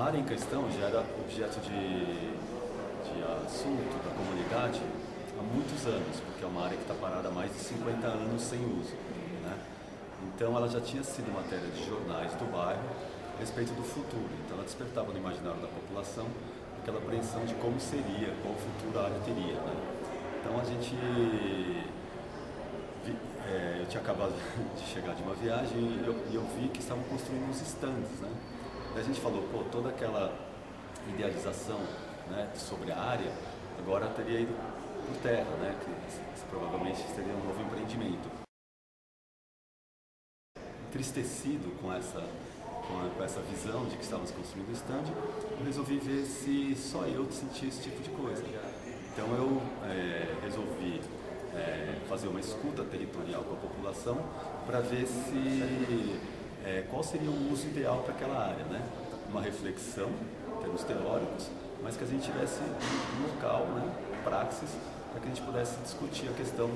área em questão já era objeto de assunto da comunidade há muitos anos, porque é uma área que está parada há mais de 50 anos sem uso, né? Então ela já tinha sido matéria de jornais do bairro a respeito do futuro. Então ela despertava no imaginário da população aquela apreensão de como seria, qual futuro a área teria, né? Então a gente... eu tinha acabado de chegar de uma viagem e eu vi que estavam construindo uns estandes, né? Daí a gente falou, pô, toda aquela idealização, né, sobre a área agora teria ido por terra, né? Que provavelmente seria um novo empreendimento. Entristecido com essa visão de que estávamos construindo o stand, eu resolvi ver se só eu sentia esse tipo de coisa. Então eu resolvi fazer uma escuta territorial com a população para ver qual seria o uso ideal para aquela área, né? Uma reflexão em termos teóricos, mas que a gente tivesse um local, né, praxis, para que a gente pudesse discutir a questão,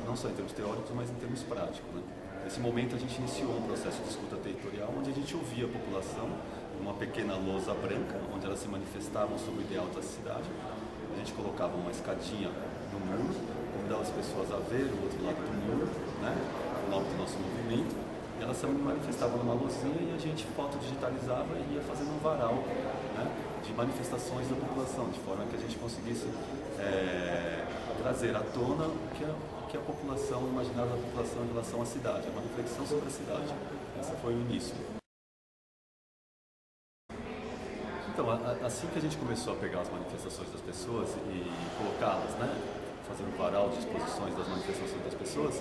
não só em termos teóricos, mas em termos práticos, né? Nesse momento a gente iniciou um processo de escuta territorial onde a gente ouvia a população, uma pequena lousa branca, onde elas se manifestavam sobre o ideal da cidade. A gente colocava uma escadinha no muro, convidava as pessoas a ver o outro lado do muro, né, o nome do nosso movimento, e elas se manifestavam numa luzinha e a gente fotodigitalizava e ia fazendo um varal, né, de manifestações da população, de forma que a gente conseguisse trazer à tona o que a população, o imaginário da população em relação à cidade, uma reflexão sobre a cidade. Esse foi o início. Então, assim que a gente começou a pegar as manifestações das pessoas e colocá-las, né, fazer um varal de exposições das manifestações das pessoas,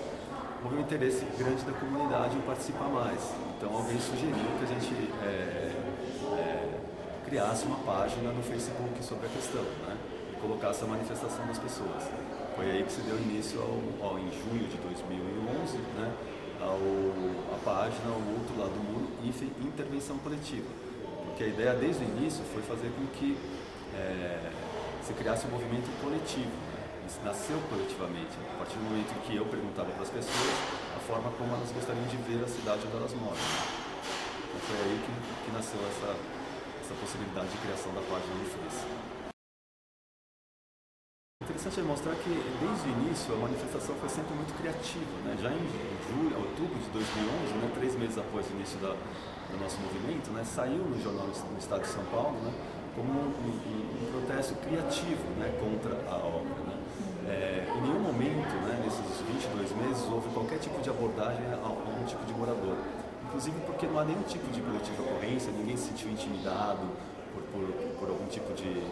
houve um interesse grande da comunidade em participar mais. Então, alguém sugeriu que a gente criasse uma página no Facebook sobre a questão, né, e colocasse a manifestação das pessoas. Foi aí que se deu início, em junho de 2011, né, a página, o outro lado do muro, Intervenção Coletiva. Porque a ideia desde o início foi fazer com que se criasse um movimento coletivo, né? Isso nasceu coletivamente, a partir do momento em que eu perguntava para as pessoas a forma como elas gostariam de ver a cidade onde elas moram. Então foi aí que nasceu essa possibilidade de criação da página no Face. O interessante é mostrar que desde o início a manifestação foi sempre muito criativa, né? Já em outubro de 2011, né, 3 meses após o início do nosso movimento, né, saiu no jornal no estado de São Paulo, né, como um protesto criativo, né, contra a obra, né? Em nenhum momento, né, nesses 22 meses houve qualquer tipo de abordagem a algum tipo de morador, inclusive porque não há nenhum tipo de boletim de ocorrência, ninguém se sentiu intimidado por algum tipo de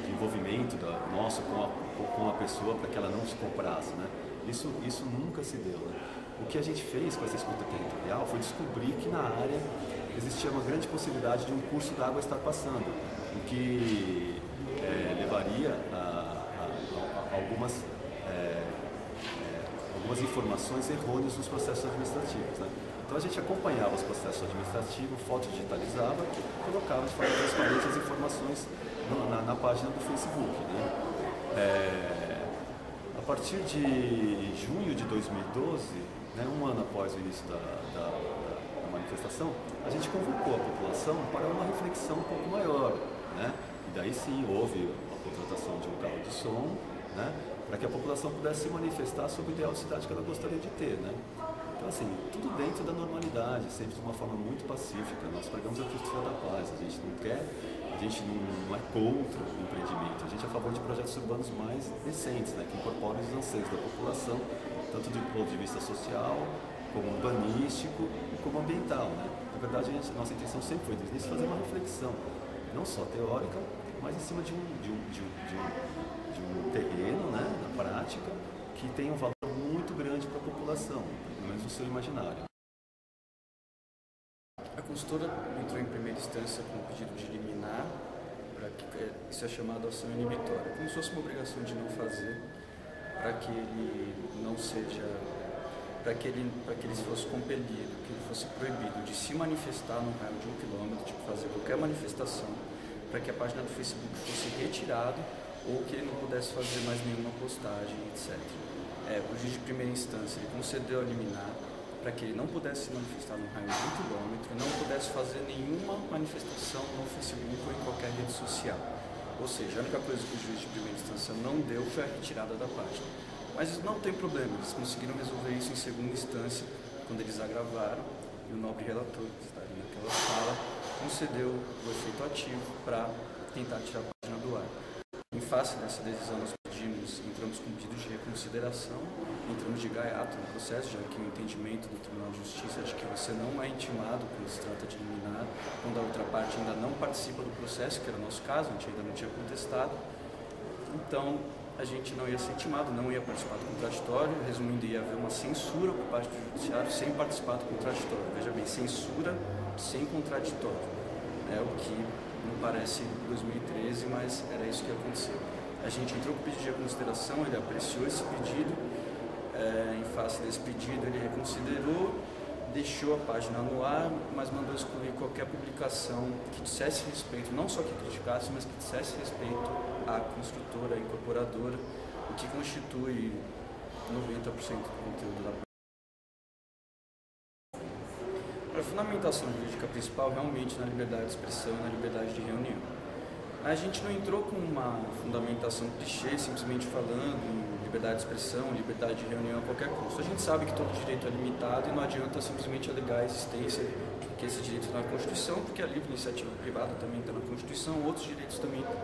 envolvimento nosso com a pessoa para que ela não se comprasse, né? Isso nunca se deu, né? O que a gente fez com essa escuta territorial foi descobrir que na área existia uma grande possibilidade de um curso d'água estar passando, o que levaria a algumas informações errôneas nos processos administrativos, né? Então a gente acompanhava os processos administrativos, fotodigitalizava e colocava de forma transparente as informações na página do Facebook, né? A partir de junho de 2012, né, um ano após o início da manifestação, a gente convocou a população para uma reflexão um pouco maior, né? E daí sim houve a contratação de um carro de som, né, para que a população pudesse se manifestar sobre o ideal de cidade que ela gostaria de ter, né? Então, assim, tudo dentro da normalidade, sempre de uma forma muito pacífica. Nós pregamos a cultura da paz, a gente não é contra o empreendimento, a gente é a favor de projetos urbanos mais decentes, né, que incorporem os anseios da população, tanto do ponto de vista social, como urbanístico e como ambiental, né? Na verdade, nossa intenção sempre foi, desde o início, fazer uma reflexão, não só teórica, mas em cima de um terreno, né, na prática, que tem um valor muito grande para a população, pelo menos no seu imaginário. A consultora entrou em primeira instância com o pedido de eliminar, para que isso é chamado ação inibitória, como se fosse uma obrigação de não fazer, para que ele não seja, para que ele fosse compelido, que ele fosse proibido de se manifestar no raio de 1 quilômetro, tipo fazer qualquer manifestação, para que a página do Facebook fosse retirada ou que ele não pudesse fazer mais nenhuma postagem, etc. O juiz de primeira instância ele concedeu a liminar, para que ele não pudesse se manifestar no raio de 1 quilômetro, não pudesse fazer nenhuma manifestação no Facebook ou em qualquer rede social. Ou seja, a única coisa que o juiz de primeira instância não deu foi a retirada da página. Mas isso não tem problema, eles conseguiram resolver isso em segunda instância, quando eles agravaram, e o nobre relator, que está ali naquela sala, concedeu o efeito ativo para tentar tirar a página do ar. Em face dessa decisão, nós entramos com pedido de reconsideração, entramos de gaiato no processo, já que o entendimento do Tribunal de Justiça é de que você não é intimado quando se trata de liminar, quando a outra parte ainda não participa do processo, que era o nosso caso, a gente ainda não tinha contestado. Então, a gente não ia ser intimado, não ia participar do contraditório, resumindo, ia haver uma censura por parte do Judiciário sem participar do contraditório. Veja bem, censura sem contraditório. É o que não parece 2013, mas era isso que aconteceu. A gente entrou com o pedido de reconsideração, ele apreciou esse pedido, em face desse pedido ele reconsiderou, deixou a página no ar, mas mandou excluir qualquer publicação que dissesse respeito, não só que criticasse, mas que dissesse respeito à construtora, à incorporadora, o que constitui 90% do conteúdo da página. A fundamentação jurídica principal realmente na liberdade de expressão e na liberdade de reunião. A gente não entrou com uma fundamentação clichê, simplesmente falando em liberdade de expressão, liberdade de reunião a qualquer custo. A gente sabe que todo direito é limitado e não adianta simplesmente alegar a existência que esse direito está na Constituição, porque a livre iniciativa privada também está na Constituição, outros direitos também estão.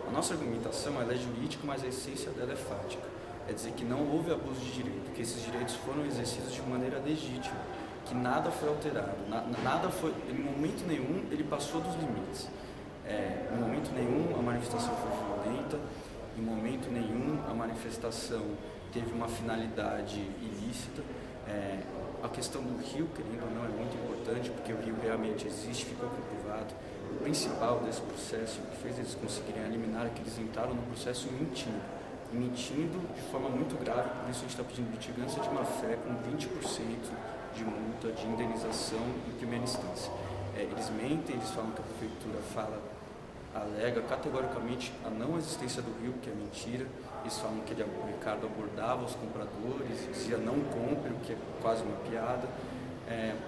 A nossa argumentação ela é jurídica, mas a essência dela é fática. É dizer que não houve abuso de direito, que esses direitos foram exercidos de maneira legítima, que nada foi alterado, nada foi, em momento nenhum ele passou dos limites. Em momento nenhum a manifestação foi violenta, em momento nenhum a manifestação teve uma finalidade ilícita. A questão do rio, querendo ou não, é muito importante, porque o rio realmente existe, ficou comprovado. O principal desse processo, o que fez eles conseguirem eliminar, é que eles entraram no processo mentindo de forma muito grave, por isso a gente está pedindo litigância de má-fé com 20% de multa, de indenização em primeira instância. Eles mentem, eles falam que a prefeitura alega categoricamente a não existência do rio, que é mentira. Eles falam que o Ricardo abordava os compradores, dizia não compre, o que é quase uma piada.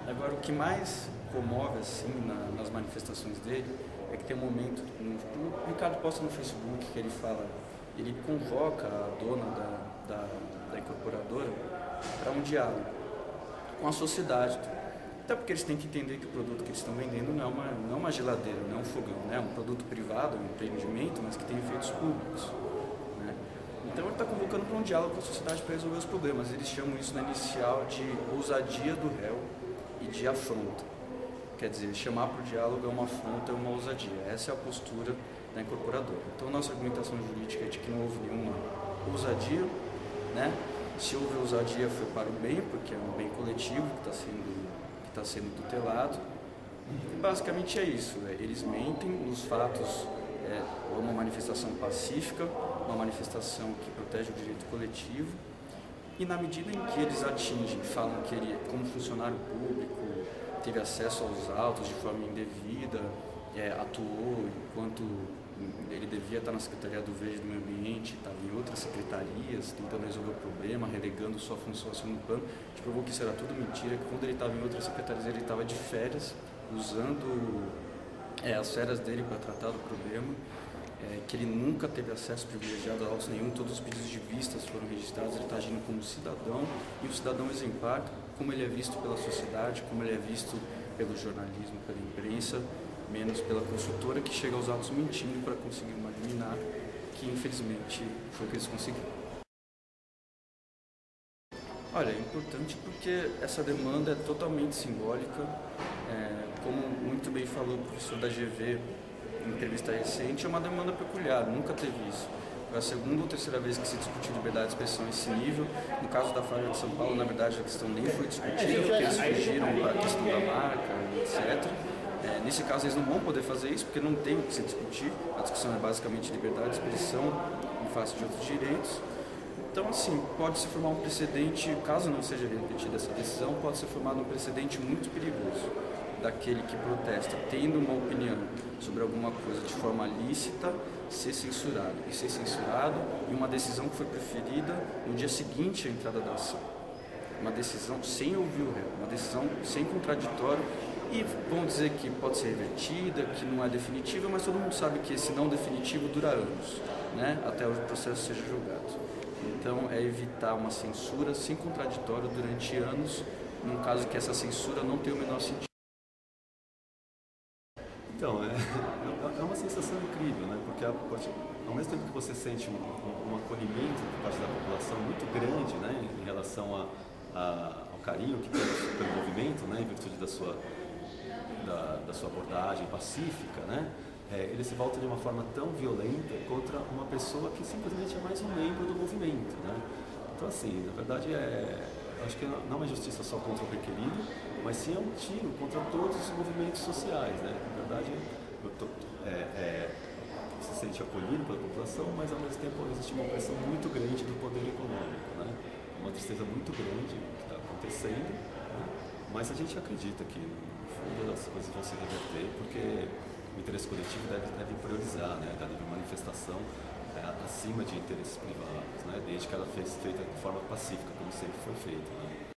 Agora, o que mais comove assim nas manifestações dele é que tem um momento, o Ricardo posta no Facebook que ele fala, ele convoca a dona da incorporadora para um diálogo com a sociedade. Até porque eles têm que entender que o produto que eles estão vendendo não é uma geladeira, não é um fogão, né? É um produto privado, um empreendimento, mas que tem efeitos públicos. Né? Então ele está convocando para um diálogo com a sociedade para resolver os problemas. Eles chamam isso na inicial de ousadia do réu e de afronta. Quer dizer, chamar para o diálogo é uma afronta, é uma ousadia. Essa é a postura da incorporadora. Então a nossa argumentação jurídica é de que não houve nenhuma ousadia, né? Se houve ousadia foi para o bem, porque é um bem coletivo que está sendo tutelado. E basicamente é isso, eles mentem nos fatos, é uma manifestação pacífica, uma manifestação que protege o direito coletivo, e na medida em que eles atingem, falam que ele, como funcionário público, teve acesso aos autos de forma indevida, atuou enquanto ele devia estar na Secretaria do Verde do Meio Ambiente, estava em outras secretarias, tentando resolver o problema, relegando sua função assim no plano. A gente provou que isso era tudo mentira, que quando ele estava em outras secretarias ele estava de férias, usando as férias dele para tratar do problema, que ele nunca teve acesso privilegiado a autos nenhum, todos os pedidos de vistas foram registrados, ele está agindo como cidadão, e um cidadão exemplar, como ele é visto pela sociedade, como ele é visto pelo jornalismo, pela imprensa, menos pela consultora que chega aos autos mentindo para conseguir uma liminar, que infelizmente foi o que eles conseguiram. Olha, é importante porque essa demanda é totalmente simbólica, como muito bem falou o professor da GV em entrevista recente, é uma demanda peculiar, nunca teve isso. Foi a segunda ou terceira vez que se discutiu liberdade de expressão a esse nível. No caso da Flávia de São Paulo, na verdade, a questão nem foi discutida, porque eles fugiram para a questão da marca, etc. Nesse caso, eles não vão poder fazer isso, porque não tem o que se discutir. A discussão é basicamente liberdade de expressão em face de outros direitos. Então, assim, pode se formar um precedente, caso não seja repetida essa decisão, pode ser formado um precedente muito perigoso daquele que protesta, tendo uma opinião sobre alguma coisa de forma lícita, ser censurado. E ser censurado em uma decisão que foi preferida no dia seguinte à entrada da ação. uma decisão sem ouvir o réu, uma decisão sem contraditório, e vão dizer que pode ser revertida, que não é definitiva, mas todo mundo sabe que esse não definitivo dura anos, né, até o processo seja julgado. Então, é evitar uma censura sem contraditório durante anos, num caso que essa censura não tem o menor sentido. Então, é uma sensação incrível, né? Porque ao mesmo tempo que você sente um acolhimento por parte da população muito grande, né, em relação ao carinho que temos pelo movimento, né, em virtude da sua abordagem pacífica, né, ele se volta de uma forma tão violenta contra uma pessoa que simplesmente é mais um membro do movimento, né? Então, assim, na verdade, acho que não é uma justiça só contra o requerido, mas sim é um tiro contra todos os movimentos sociais, né? Na verdade, se sente acolhido pela população, mas ao mesmo tempo existe uma pressão muito grande do poder econômico, né? Uma tristeza muito grande que está acontecendo, né? Mas a gente acredita que, no fundo, as coisas vão se reverter, porque o interesse coletivo deve priorizar, né? A livre manifestação acima de interesses privados, né? Desde que ela seja feita de forma pacífica, como sempre foi feito, né?